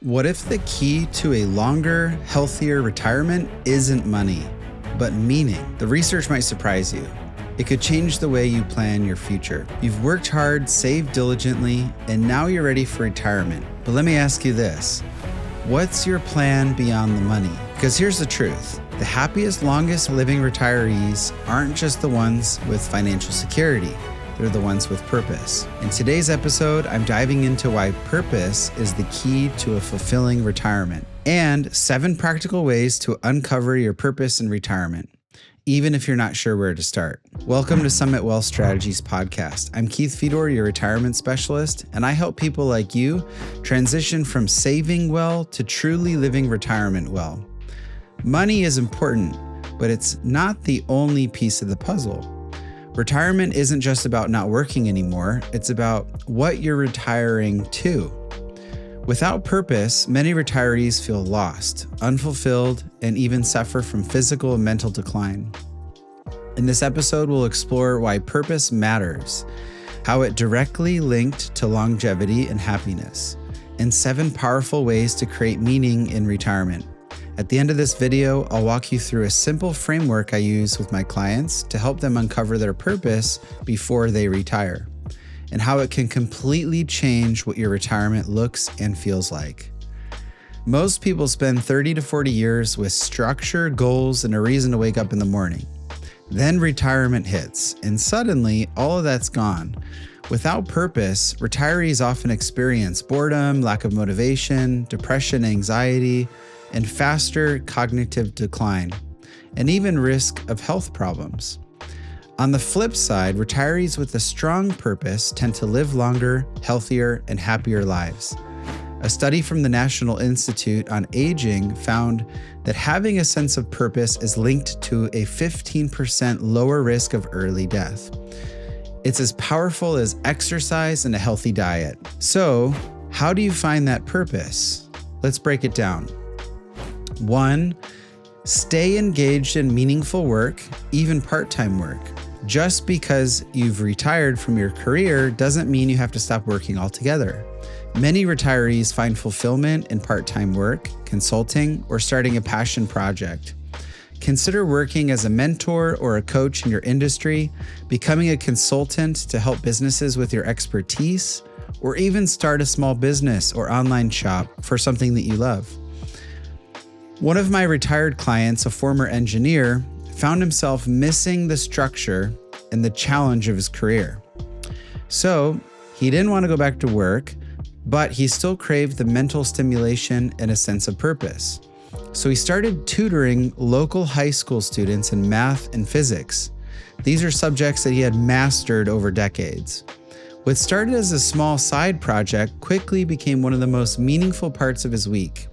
What if the key to a longer, healthier retirement isn't money, but meaning? The research might surprise you. It could change the way you plan your future. You've worked hard, saved diligently, and now you're ready for retirement. But let me ask you this. What's your plan beyond the money? Because here's the truth. The happiest, longest living retirees aren't just the ones with financial security. They're the ones with purpose. In today's episode, I'm diving into why purpose is the key to a fulfilling retirement and 7 practical ways to uncover your purpose in retirement, even if you're not sure where to start. Welcome to Summit Wealth Strategies podcast. I'm Keith Fedor, your retirement specialist, and I help people like you transition from saving well to truly living retirement well. Money is important, but it's not the only piece of the puzzle. Retirement isn't just about not working anymore, it's about what you're retiring to. Without purpose, many retirees feel lost, unfulfilled, and even suffer from physical and mental decline. In this episode, we'll explore why purpose matters, how it directly linked to longevity and happiness, and 7 powerful ways to create meaning in retirement. At the end of this video, I'll walk you through a simple framework I use with my clients to help them uncover their purpose before they retire, and how it can completely change what your retirement looks and feels like. Most people spend 30 to 40 years with structure, goals, and a reason to wake up in the morning. Then retirement hits, and suddenly all of that's gone. Without purpose, retirees often experience boredom, lack of motivation, depression, anxiety, and faster cognitive decline, and even risk of health problems. On the flip side, retirees with a strong purpose tend to live longer, healthier, and happier lives. A study from the National Institute on Aging found that having a sense of purpose is linked to a 15% lower risk of early death. It's as powerful as exercise and a healthy diet. So, how do you find that purpose? Let's break it down. 1, stay engaged in meaningful work, even part-time work. Just because you've retired from your career doesn't mean you have to stop working altogether. Many retirees find fulfillment in part-time work, consulting, or starting a passion project. Consider working as a mentor or a coach in your industry, becoming a consultant to help businesses with your expertise, or even start a small business or online shop for something that you love. One of my retired clients, a former engineer, found himself missing the structure and the challenge of his career. So he didn't want to go back to work, but he still craved the mental stimulation and a sense of purpose. So he started tutoring local high school students in math and physics. These are subjects that he had mastered over decades. What started as a small side project quickly became one of the most meaningful parts of his week.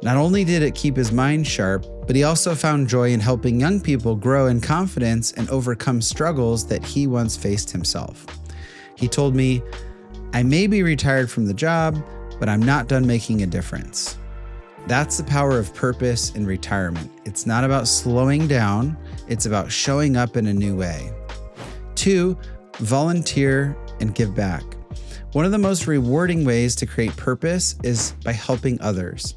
Not only did it keep his mind sharp, but he also found joy in helping young people grow in confidence and overcome struggles that he once faced himself. He told me, "I may be retired from the job, but I'm not done making a difference." That's the power of purpose in retirement. It's not about slowing down, it's about showing up in a new way. 2, volunteer and give back. One of the most rewarding ways to create purpose is by helping others.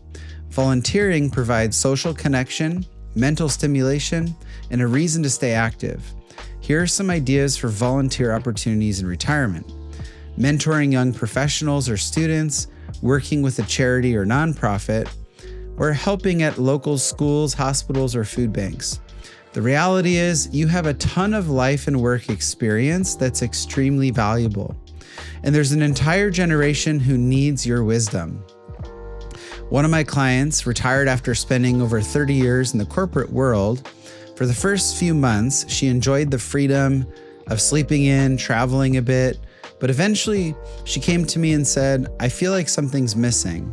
Volunteering provides social connection, mental stimulation, and a reason to stay active. Here are some ideas for volunteer opportunities in retirement: mentoring young professionals or students, working with a charity or nonprofit, or helping at local schools, hospitals, or food banks. The reality is, you have a ton of life and work experience that's extremely valuable, and there's an entire generation who needs your wisdom. One of my clients retired after spending over 30 years in the corporate world. For the first few months, she enjoyed the freedom of sleeping in, traveling a bit, but eventually she came to me and said, "I feel like something's missing.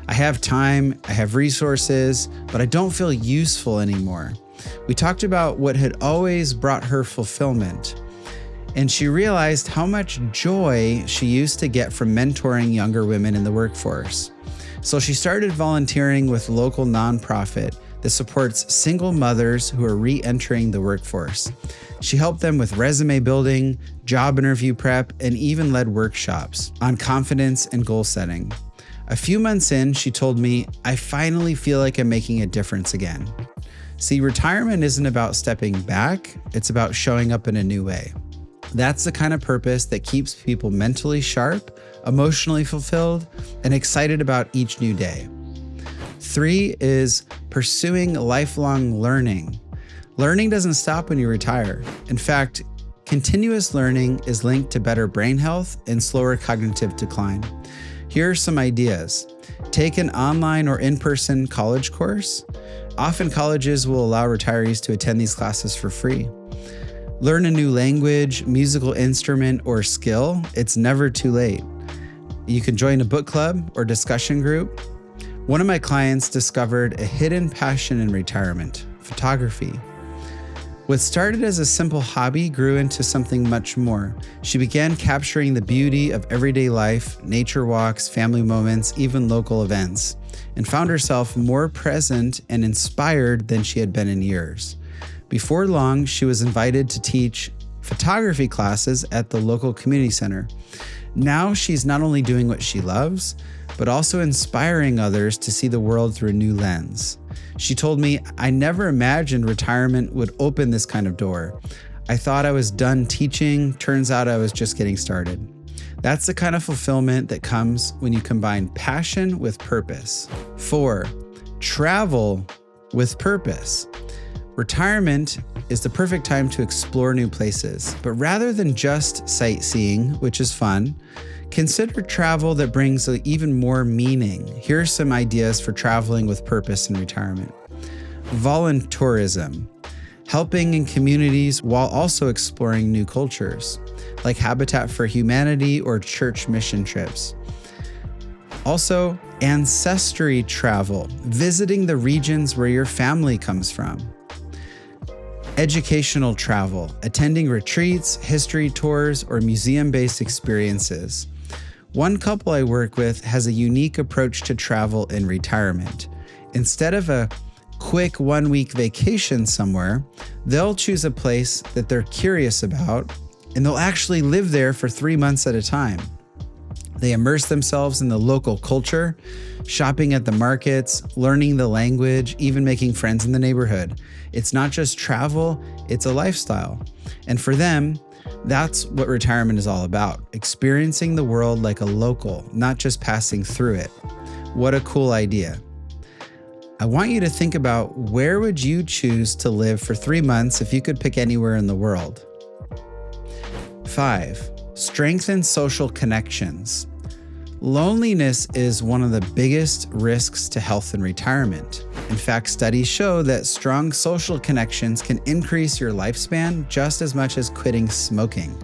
I have time, I have resources, but I don't feel useful anymore." We talked about what had always brought her fulfillment, and she realized how much joy she used to get from mentoring younger women in the workforce. So she started volunteering with a local nonprofit that supports single mothers who are re-entering the workforce. She helped them with resume building, job interview prep, and even led workshops on confidence and goal setting. A few months in, she told me, I finally feel like I'm making a difference again. See, retirement isn't about stepping back, it's about showing up in a new way. That's the kind of purpose that keeps people mentally sharp, emotionally fulfilled, and excited about each new day. 3 is pursuing lifelong learning. Learning doesn't stop when you retire. In fact, continuous learning is linked to better brain health and slower cognitive decline. Here are some ideas. Take an online or in-person college course. Often colleges will allow retirees to attend these classes for free. Learn a new language, musical instrument, or skill. It's never too late. You can join a book club or discussion group. One of my clients discovered a hidden passion in retirement, photography. What started as a simple hobby grew into something much more. She began capturing the beauty of everyday life, nature walks, family moments, even local events, and found herself more present and inspired than she had been in years. Before long, she was invited to teach photography classes at the local community center. Now she's not only doing what she loves, but also inspiring others to see the world through a new lens. She told me, I never imagined retirement would open this kind of door. I thought I was done teaching. Turns out I was just getting started. That's the kind of fulfillment that comes when you combine passion with purpose. 4, travel with purpose. Retirement is the perfect time to explore new places, but rather than just sightseeing, which is fun, consider travel that brings even more meaning. Here are some ideas for traveling with purpose in retirement. Voluntourism, helping in communities while also exploring new cultures, like Habitat for Humanity or church mission trips. Also, ancestry travel, visiting the regions where your family comes from. Educational travel, attending retreats, history tours, or museum-based experiences. One couple I work with has a unique approach to travel in retirement. Instead of a quick 1-week vacation somewhere, they'll choose a place that they're curious about, and they'll actually live there for 3 months at a time. They immerse themselves in the local culture, shopping at the markets, learning the language, even making friends in the neighborhood. It's not just travel, it's a lifestyle. And for them, that's what retirement is all about, experiencing the world like a local, not just passing through it. What a cool idea. I want you to think about, where would you choose to live for 3 months if you could pick anywhere in the world? 5, strengthen social connections. Loneliness is one of the biggest risks to health in retirement. In fact, studies show that strong social connections can increase your lifespan just as much as quitting smoking.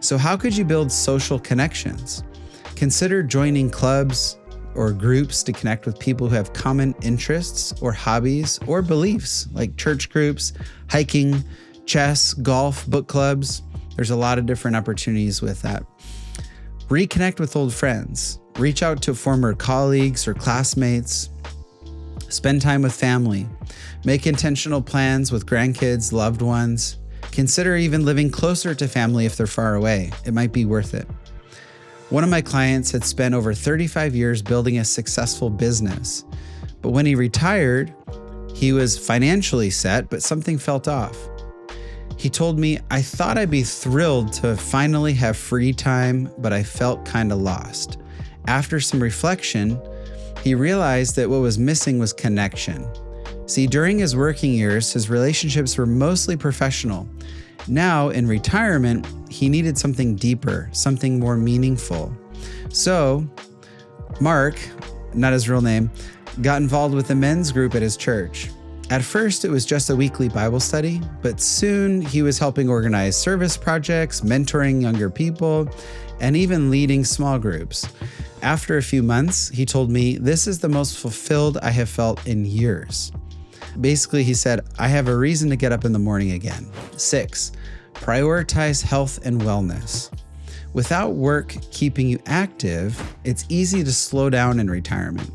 So how could you build social connections? Consider joining clubs or groups to connect with people who have common interests or hobbies or beliefs, like church groups, hiking, chess, golf, book clubs. There's a lot of different opportunities with that. Reconnect with old friends. Reach out to former colleagues or classmates. Spend time with family. Make intentional plans with grandkids, loved ones. Consider even living closer to family if they're far away. It might be worth it. One of my clients had spent over 35 years building a successful business. But when he retired, he was financially set, but something felt off. He told me, I thought I'd be thrilled to finally have free time, but I felt kind of lost. After some reflection, he realized that what was missing was connection. See, during his working years, his relationships were mostly professional. Now, in retirement, he needed something deeper, something more meaningful. So, Mark, not his real name, got involved with a men's group at his church. At first, it was just a weekly Bible study, but soon he was helping organize service projects, mentoring younger people, and even leading small groups. After a few months, he told me, this is the most fulfilled I have felt in years. Basically, he said, I have a reason to get up in the morning again. 6, prioritize health and wellness. Without work keeping you active, it's easy to slow down in retirement.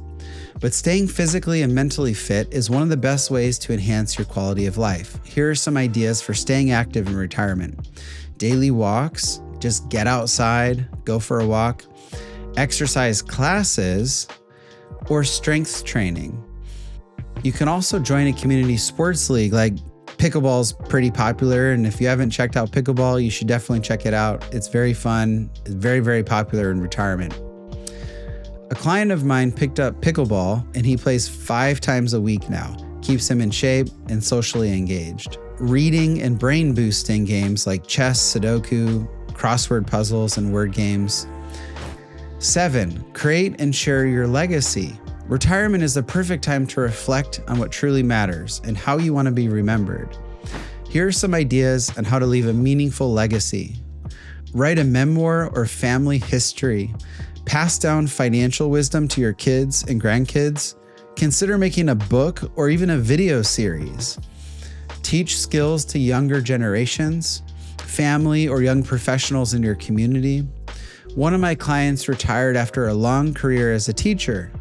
But staying physically and mentally fit is one of the best ways to enhance your quality of life. Here are some ideas for staying active in retirement. Daily walks, just get outside, go for a walk. exercise classes, or strength training. You can also join a community sports league. Like pickleball's pretty popular, and if you haven't checked out pickleball, you should definitely check it out. It's very fun. It's very, very popular in retirement. A client of mine picked up pickleball, and he plays 5 times a week now. Keeps him in shape and socially engaged. Reading and brain boosting games like chess, Sudoku, crossword puzzles, and word games. 7, create and share your legacy. Retirement is the perfect time to reflect on what truly matters and how you want to be remembered. Here are some ideas on how to leave a meaningful legacy. Write a memoir or family history. Pass down financial wisdom to your kids and grandkids. Consider making a book or even a video series. Teach skills to younger generations, family or young professionals in your community. One of my clients retired after a long career as a teacher.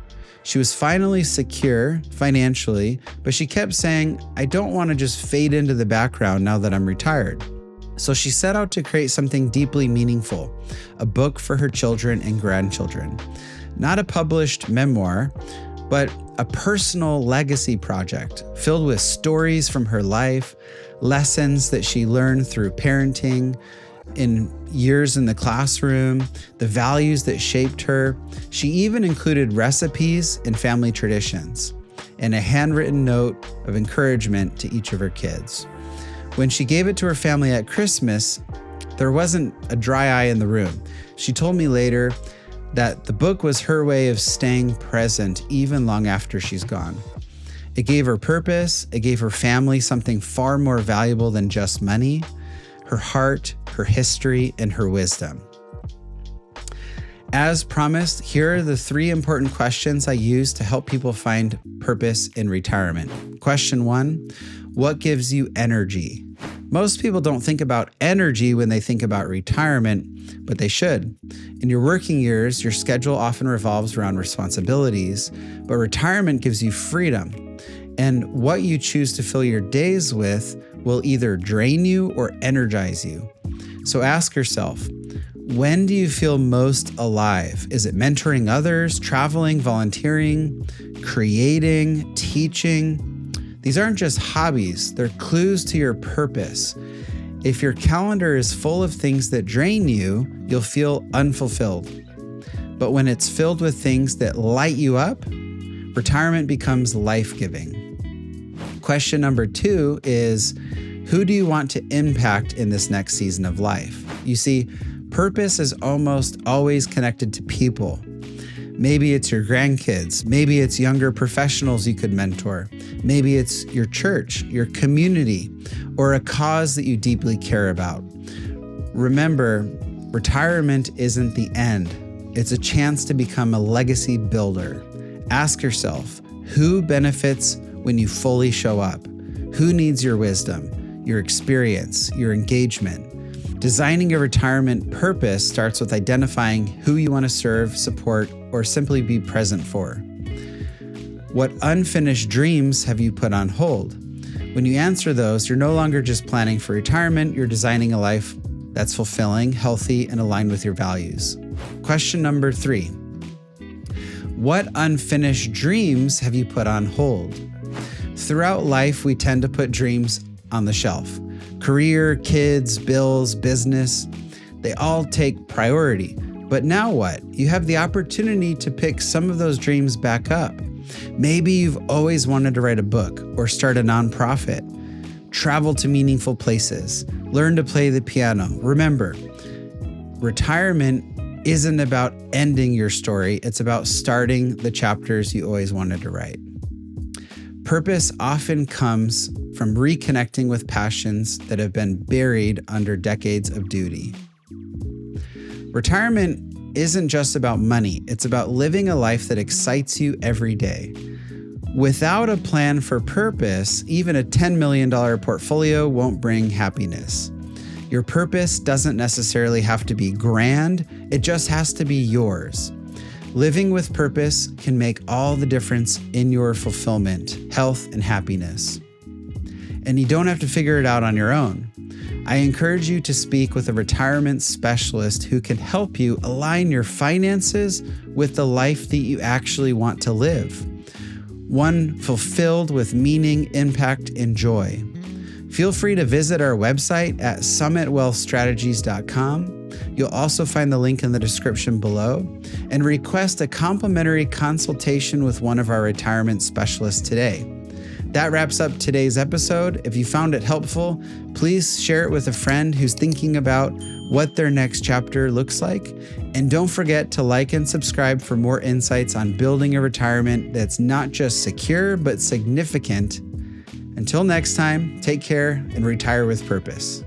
She was finally secure financially, but she kept saying, I don't want to just fade into the background now that I'm retired. So she set out to create something deeply meaningful, a book for her children and grandchildren. Not a published memoir, but a personal legacy project filled with stories from her life, lessons that she learned through parenting, in years in the classroom, the values that shaped her. She even included recipes and family traditions, and a handwritten note of encouragement to each of her kids. When she gave it to her family at Christmas, there wasn't a dry eye in the room. She told me later that the book was her way of staying present even long after she's gone. It gave her purpose. It gave her family something far more valuable than just money: her heart, her history, and her wisdom. As promised, here are the 3 important questions I use to help people find purpose in retirement. Question 1, what gives you energy? Most people don't think about energy when they think about retirement, but they should. In your working years, your schedule often revolves around responsibilities, but retirement gives you freedom. And what you choose to fill your days with will either drain you or energize you. So ask yourself, when do you feel most alive? Is it mentoring others, traveling, volunteering, creating, teaching? These aren't just hobbies, they're clues to your purpose. If your calendar is full of things that drain you, you'll feel unfulfilled. But when it's filled with things that light you up, retirement becomes life-giving. Question number 2 is, who do you want to impact in this next season of life? You see, purpose is almost always connected to people. Maybe it's your grandkids. Maybe it's younger professionals you could mentor. Maybe it's your church, your community, or a cause that you deeply care about. Remember, retirement isn't the end. It's a chance to become a legacy builder. Ask yourself, who benefits when you fully show up? Who needs your wisdom, your experience, your engagement? Designing a retirement purpose starts with identifying who you want to serve, support, or simply be present for. What unfinished dreams have you put on hold? When you answer those, you're no longer just planning for retirement, you're designing a life that's fulfilling, healthy, and aligned with your values. Question number 3. What unfinished dreams have you put on hold? Throughout life, we tend to put dreams on the shelf. Career, kids, bills, business, they all take priority. But now what? You have the opportunity to pick some of those dreams back up. Maybe you've always wanted to write a book or start a nonprofit, travel to meaningful places, learn to play the piano. Remember, retirement isn't about ending your story. It's about starting the chapters you always wanted to write. Purpose often comes from reconnecting with passions that have been buried under decades of duty. Retirement isn't just about money. It's about living a life that excites you every day. Without a plan for purpose, even a $10 million portfolio won't bring happiness. Your purpose doesn't necessarily have to be grand. It just has to be yours. Living with purpose can make all the difference in your fulfillment, health, and happiness. And you don't have to figure it out on your own. I encourage you to speak with a retirement specialist who can help you align your finances with the life that you actually want to live. One fulfilled with meaning, impact, and joy. Feel free to visit our website at summitwealthstrategies.com. You'll also find the link in the description below, and request a complimentary consultation with one of our retirement specialists today. That wraps up today's episode. If you found it helpful, please share it with a friend who's thinking about what their next chapter looks like. And don't forget to like and subscribe for more insights on building a retirement that's not just secure, but significant. Until next time, take care and retire with purpose.